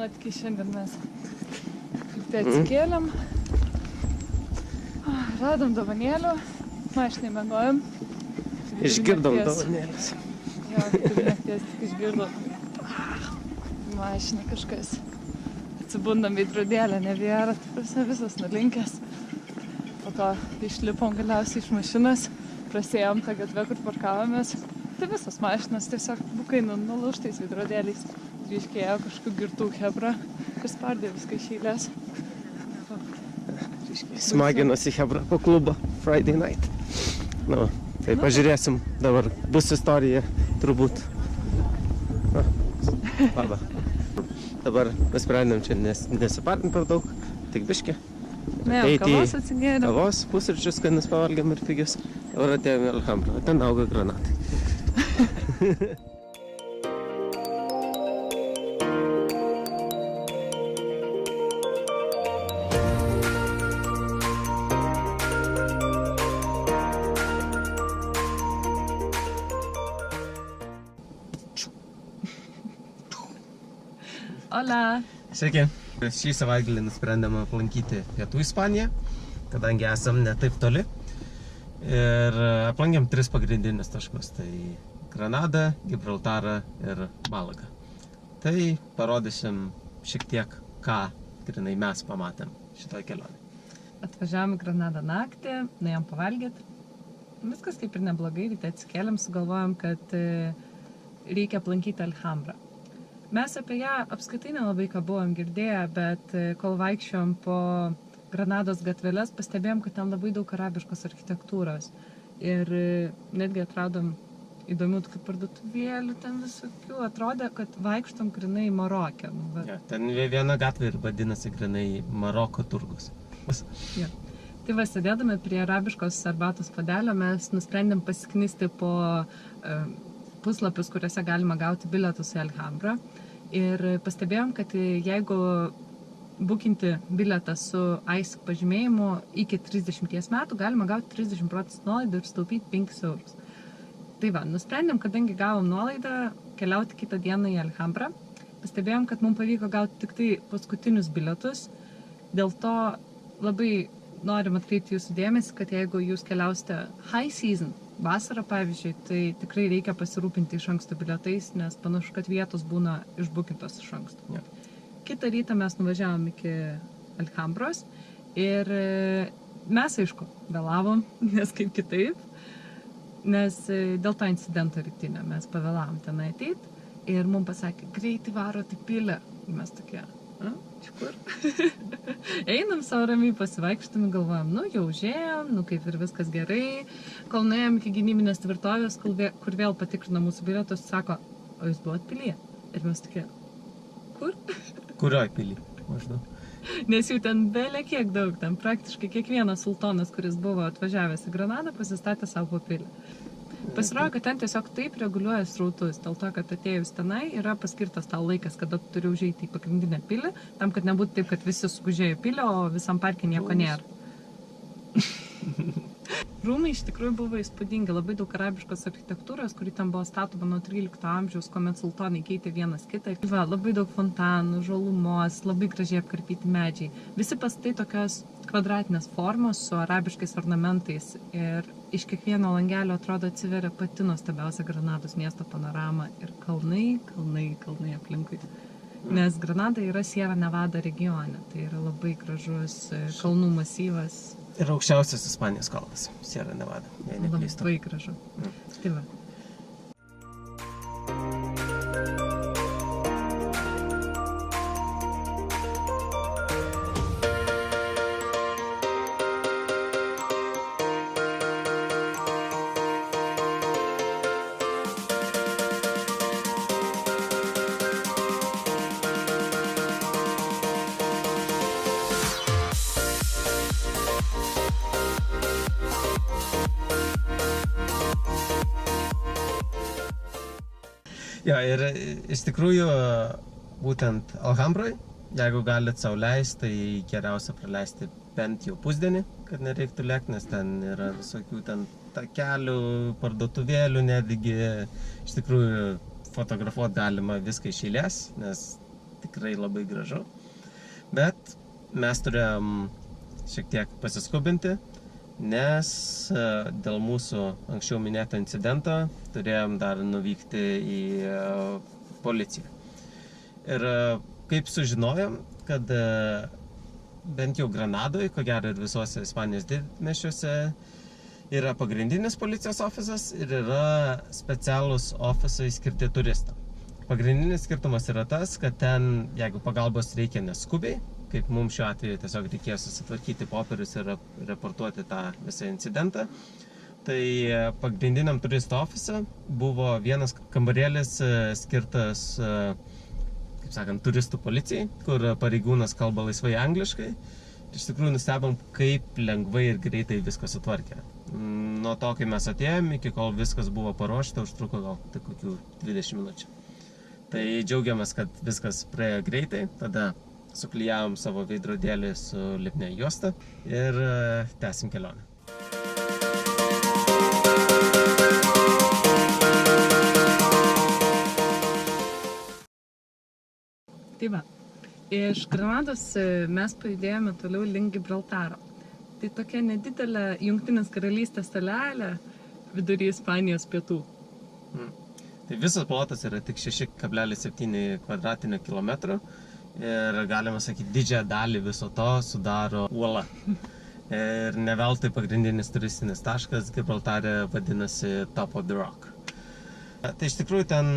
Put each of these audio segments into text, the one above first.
Nuotykiai šiandien mes kaip tai atsikėlėm, radom dovanėlių, mašinai mėgojom. Išgirdom dovanėlės. Jo, kaip nakties tik išgirdom. Mašina kažkas. Atsibundam veidrodėlę, nebėra, visas nulinkęs. Po to išlipom galiausiai iš mašinos, prasėjom tą gatvę, kur parkavomės. Tai visas mašinas tiesiog bukai nulaužtais veidrodėliais. Ryškėjo kažkokių girtų hebra ir spardė viską iš eilės. Smaginosi hebra po klubą Friday night. Nu, tai pažiūrėsim dabar. Bus istorija, turbūt. Labą. Dabar nusprendėm čia nesipartint per daug, tik biškį. Ne, kavos atsigėrėm. Kavos, pusryčius, skanius pavalgėm ir pigius. Dabar atėjome į Alhambrą, ten auga granatai. Hola! Sveiki. Šį savaitgalį nusprendėme aplankyti Pietų Ispaniją, kadangi esam ne taip toli. Ir aplankėm 3 pagrindinius taškus. Tai Granadą, Gibraltarą ir Malagą. Tai parodysim šiek tiek, ką grinai mes pamatėm šitoj kelionė. Atvažiavom į Granadą naktį, nuėjom pavalgyti. Viskas kaip ir neblogai, ryte atsikėlėm, sugalvojom, kad reikia aplankyti Alhambrą. Mes apie ją apskaitai nelabai ką buvom girdėję, bet kol vaikščiom po Granados gatveles, pastebėjom, kad ten labai daug arabiškos architektūros. Ir netgi atradom įdomių tokių parduotuvėlių, ten visokių. Atrodė, kad vaikštom grinai Maroke. Ja, ten viena gatvė ir vadinasi grinai Maroko turgus. Ja. Tai va, sėdėdami prie arabiškos arbatos puodelio, mes nusprendėm pasiknisti po puslapius, kuriuose galima gauti bilietus į Alhambrą. Ir pastebėjom, kad jeigu bukinti bilietą su ICE pažymėjimu iki 30 metų, galima gauti 30% nuolaidą ir sutaupyti 5 eurus. Tai va, nusprendėm, kadangi gavom nuolaidą, keliauti kitą dieną į Alhambrą. Pastebėjom, kad mums pavyko gauti tik tai paskutinius bilietus. Dėl to labai norim atkreipti jūsų dėmesį, kad jeigu jūs keliausite high season, vasarą pavyzdžiui, tai tikrai reikia pasirūpinti iš anksto bilietais, nes panašu, kad vietos būna išbukintos iš anksto. Ja. Kitą rytą mes nuvažiavom iki Alhambros ir mes, aišku, vėlavom, nes kaip kitaip, nes dėl to incidento rytinio mes pavėlavom tenai ateit ir mums pasakė, greitai varot į pilį. Mes tokie, čia kur? Einam savo ramiai pasivaikštami, galvojam, jau užėjom, kaip ir viskas gerai. Kol nuėjom iki gynybinės tvirtovės, kur vėl patikrino mūsų bilietus, sako, o jūs buvot pilyje? Ir mes tokie, kur? Kurioj pily? Maždaug. Nes jų ten belė kiek daug, ten praktiškai kiekvienas sultonas, kuris buvo atvažiavęs į Granadą, pasistatė savo pilį. Pasirodo, kad ten tiesiog taip reguliuoja srautus, dėl to, kad atėjus tenai yra paskirtas tau laikas, kada tu turi užeiti į pagrindinę pilį, tam, kad nebūtų taip, kad visi sugužėjo pilį, o visam parke nieko nėra. Rūmai iš tikrųjų buvo įspūdingi, labai daug arabiškos architektūros, kuri ten buvo statoma nuo 13 amžiaus, kuomet sultonai keitė vienas kitą. Va, labai daug fontanų, žalumos, labai gražiai apkarpyti medžiai. Visi pastatai tokios kvadratinės formos su arabiškais ornamentais ir iš kiekvieno langelio atrodo atsiveria pati nuostabiausia Granados miesto panorama ir kalnai aplinkui. Nes Granada yra Sierra Nevada regione, tai yra labai gražus kalnų masyvas. Ir aukščiausias Ispanijos kalnas, Sierra Nevada. Labai gražu. Tai va. Jo, ir iš tikrųjų, būtent Alhambroj, jeigu galit sau leisti, tai geriausia praleisti bent jau pusdienį, kad nereiktų lėkti, nes ten yra visokių ten takelių, parduotuvėlių, netgi iš tikrųjų fotografuoti galima viską iš eilės, nes tikrai labai gražu. Bet mes turėjom šiek tiek pasiskubinti, nes dėl mūsų anksčiau minėto incidento turėjom dar nuvykti į policiją. Ir kaip sužinojom, kad bent jau Granadoje, ko gero ir visuose Ispanijos didmiesčiuose, yra pagrindinis policijos ofisas ir yra specialūs ofisai skirti turistam. Pagrindinis skirtumas yra tas, kad ten, jeigu pagalbos reikia neskubiai, kaip mums šiuo atveju tiesiog reikėjo susitvarkyti popierius ir reportuoti tą visą incidentą, tai pagrindiniam turistų ofise buvo vienas kambarėlis skirtas, kaip sakant, turistų policijai, kur pareigūnas kalba laisvai angliškai. Iš tikrųjų nustebom, kaip lengvai ir greitai viską sutvarkė. Nuo to, kai mes atėjom, iki kol viskas buvo paruošta, užtruko gal tik kokių 20 minučių. Tai džiaugiamės, kad viskas praėjo greitai, tada suklijavom savo veidrodėlį su lipnia juosta ir tęsim kelionę. Tai va, iš Granados mes pajudėjome toliau link Gibraltaro. Tai tokia nedidelė Jungtinės karalystės salelė vidury Ispanijos pietų. Tai visas plotas yra tik 6,7 kvadratinio kilometro ir galima sakyti, didžiąją dalį viso to sudaro uola. Ir ne veltui pagrindinis turistinis taškas Gibraltare vadinasi Top of the Rock. Tai iš tikrųjų ten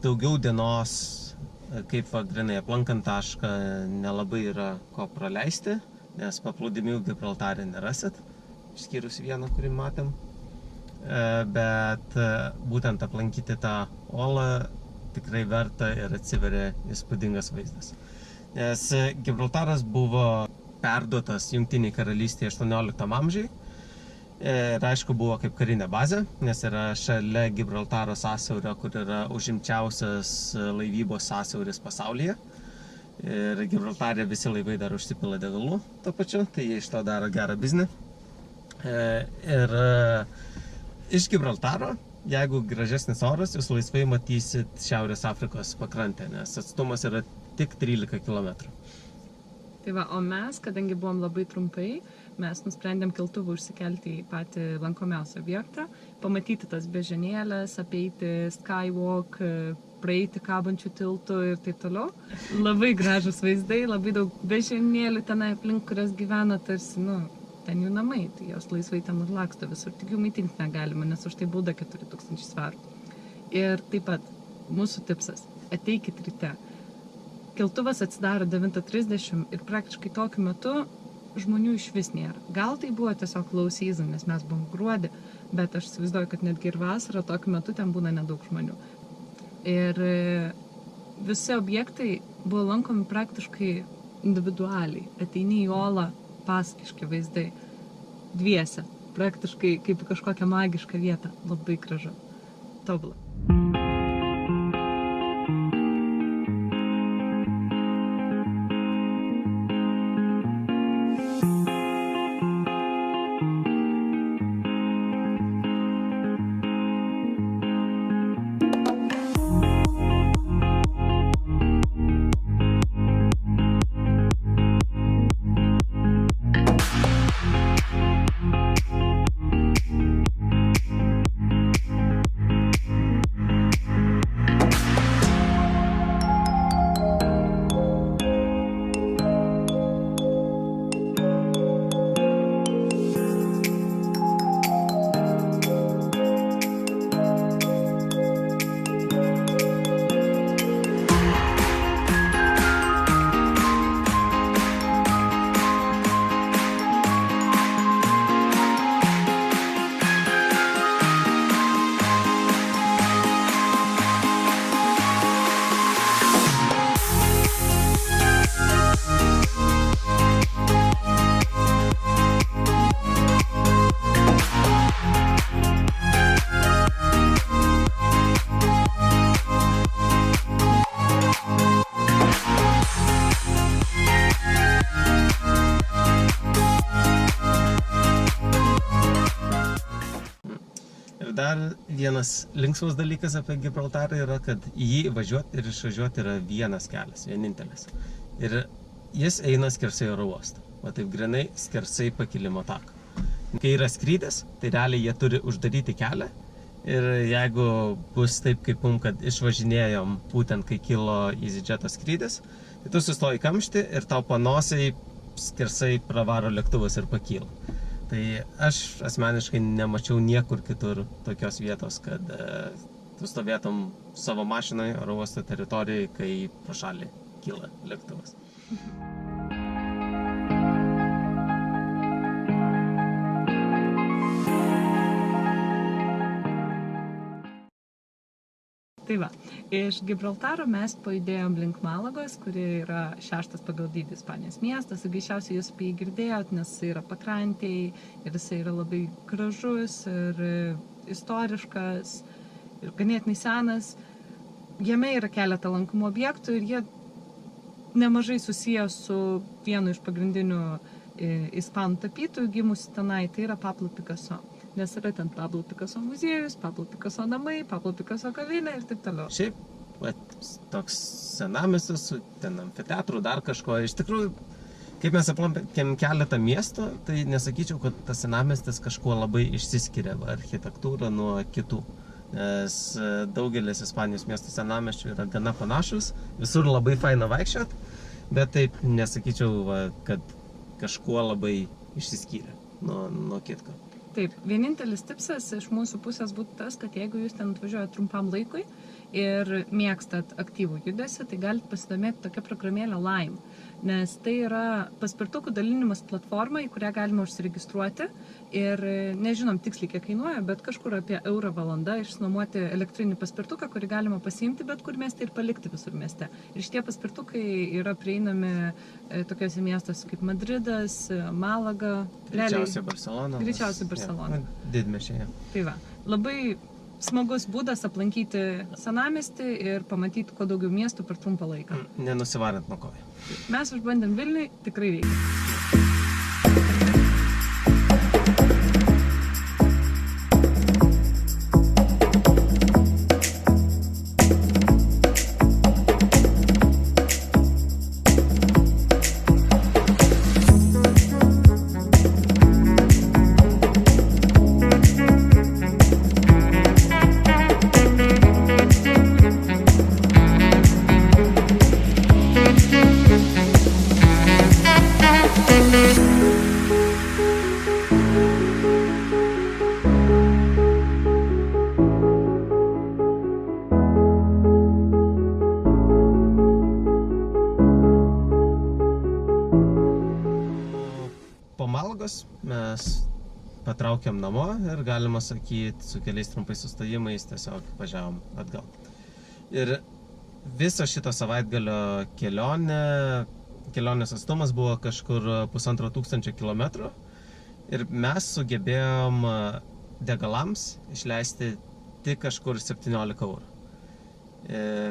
daugiau dienos, kaip grinai aplankant tašką, nelabai yra ko praleisti, nes paplūdimių Gibraltare nerasit, išskyrus vieną, kurį matėm. Bet būtent aplankyti tą olą tikrai verta ir atsiveria įspūdingas vaizdas. Nes Gibraltaras buvo perduotas Jungtinei karalystei 18 amžiui ir aišku buvo kaip karinė bazė, nes yra šalia Gibraltaro sąsiaurio, kur yra užimčiausias laivybos sąsiauris pasaulyje. Ir Gibraltare visi laivai dar užsipila degalų tuo pačiu, tai jie iš to daro gerą biznį. Ir iš Gibraltaro, jeigu gražesnis oras, jūs laisvai matysit Šiaurės Afrikos pakrantę, nes atstumas yra tik 13 km. Tai va, o mes, kadangi buvom labai trumpai, mes nusprendėm keltuvu užsikelti į patį lankomiausią objektą, pamatyti tas beždžionėles, apeiti skywalk, praeiti kabančių tiltų ir taip toliau. Labai gražus vaizdai, labai daug beždžionėlių tenai aplink, kurias gyvena tarsi, ten jų namai, tai jos laisvai ten laksto visur, tik jų maitinti negalima, nes už tai bauda 4000 svarų. Ir taip pat, mūsų tipsas, ateikit ryte. Keltuvas atsidaro 9:30 ir praktiškai tokiu metu žmonių iš vis nėra. Gal tai buvo tiesiog low season, nes mes buvom gruodį, bet aš įsivaizduoju, kad netgi ir vasarą tokiu metu ten būna nedaug žmonių. Ir visi objektai buvo lankomi praktiškai individualiai. Ateini į olą, pasakiški vaizdai, dviese, praktiškai kaip kažkokią magišką vietą. Labai gražu. Tobula. dar vienas linksmas dalykas apie Gibraltarą yra, kad į jį važiuoti ir išvažiuoti yra vienas kelias, vienintelis. Ir jis eina skersai oro uostą. O taip grinai skersai pakilimo taką. Kai yra skrydis, tai realiai jie turi uždaryti kelią. Ir jeigu bus taip kaip kad išvažinėjom būtent kai kilo EasyJet'o skrydis, tai tu sustoji kamštį ir tau panosiai skersai pravaro lėktuvas ir pakyla. Tai aš asmeniškai nemačiau niekur kitur tokios vietos, kad tu stovėtum savo mašinai oro uosto teritorijai, kai pro šalį kyla lėktuvas. Tai va, iš Gibraltaro mes pajudėjom link Malagos, kuri yra 6. pagal dydį Ispanijos miestas. Greičiausiai jūs apie jį girdėjot, nes jis yra pakrantėj ir jis yra labai gražus ir istoriškas ir ganėtinai senas. Jame yra keletą lankomų objektų ir jie nemažai susiję su vienu iš pagrindinių ispanų tapytojų gimusių tenai, tai yra Pablo Picasso. Nes yra ten Pablo Picasso muziejus, Pablo Picasso namai, Pablo Picasso kavinė ir taip toliau. Šiaip, toks senamiestis su ten amfiteatru, dar kažko. Iš tikrųjų, kaip mes aplankėm keletą miestų, tai nesakyčiau, kad tas senamiestis kažkuo labai išsiskiria architektūrą nuo kitų. Nes daugelis Ispanijos miestų senamiesčių yra gana panašus, visur labai faina vaikščiot, bet taip nesakyčiau, kad kažkuo labai išsiskyrė nuo kitko. Taip, vienintelis tipsas iš mūsų pusės būtų tas, kad jeigu jūs ten atvažiuojate trumpam laikui ir mėgstat aktyvų judesį, tai galite pasidomėti tokią programėlę Lime, nes tai yra paspirtukų dalinimas platforma, į kurią galima užsiregistruoti ir nežinom tiksliai kiek kainuoja, bet kažkur apie eurą valandą išsinuomoti elektrinį paspirtuką, kurį galima pasiimti bet kur mieste ir palikti visur mieste. Ir šitie paspirtukai yra prieinami tokiuose miestuose kaip Madridas, Malaga, Greičiausiai Barcelona. Barcelona. Didmiesčiai. Tai va, labai smagus būdas aplankyti senamiestį ir pamatyti kuo daugiau miestų per trumpą laiką. Nenusivarant nuo kojų. Mes išbandėm Vilniui, tikrai veikia. Mes patraukėm namo ir galima sakyti, su keliais trumpais sustojimais tiesiog važiavom atgal. Ir viso šito savaitgalio kelionės atstumas buvo kažkur 1500 kilometrų ir mes sugebėjom degalams išleisti tik kažkur 17 eurų.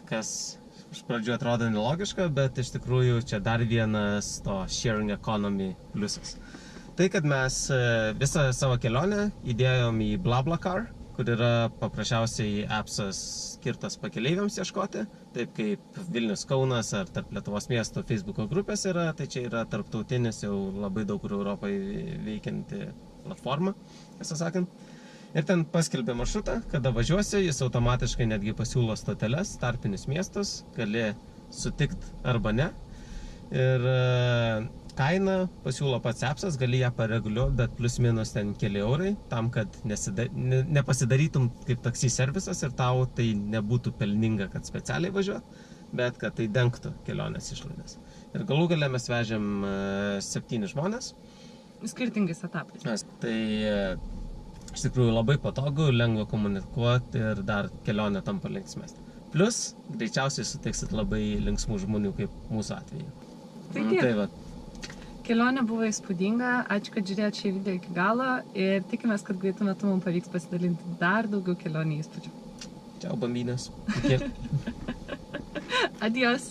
Kas iš pradžių atrodo nelogiška, bet iš tikrųjų čia dar vienas to sharing economy pliusas. Tai, kad mes visą savo kelionę įdėjom į BlaBlaCar, kur yra paprasčiausiai appsas skirtas pakeleiviams ieškoti, taip kaip Vilnius, Kaunas ar tarp Lietuvos miestų Facebooko grupės yra, tai čia yra tarptautinis jau labai daug kur Europoje veikianti platforma, visą sakant. Ir ten paskelbė maršrutą, kada važiuosi, jis automatiškai netgi pasiūlo stoteles, tarpinius miestus, gali sutikti arba ne. Ir kainą pasiūlo pats appsas, gali ją pareguliuoti, bet plus minus ten keli eurai, tam, kad nepasidarytum kaip taksi servisas ir tau tai nebūtų pelninga, kad specialiai važiuot, bet kad tai dengtų kelionės išlaidas. Ir galų gale mes vežėm 7 žmonės. Skirtingais etapais. Tai iš tikrųjų labai patogu, lengva komunikuoti ir dar kelionė tampa linksmesnė. Plus, greičiausiai sutiksit labai linksmų žmonių kaip mūsų atveju. Tai tiek. Tai va. Kelionė buvo įspūdinga, ačiū, kad žiūrėjote šį video iki galo ir tikimės, kad greitu metu mums pavyks pasidalinti dar daugiau kelionį įspūdžių. Ciao, bambinės. Iki. Adios.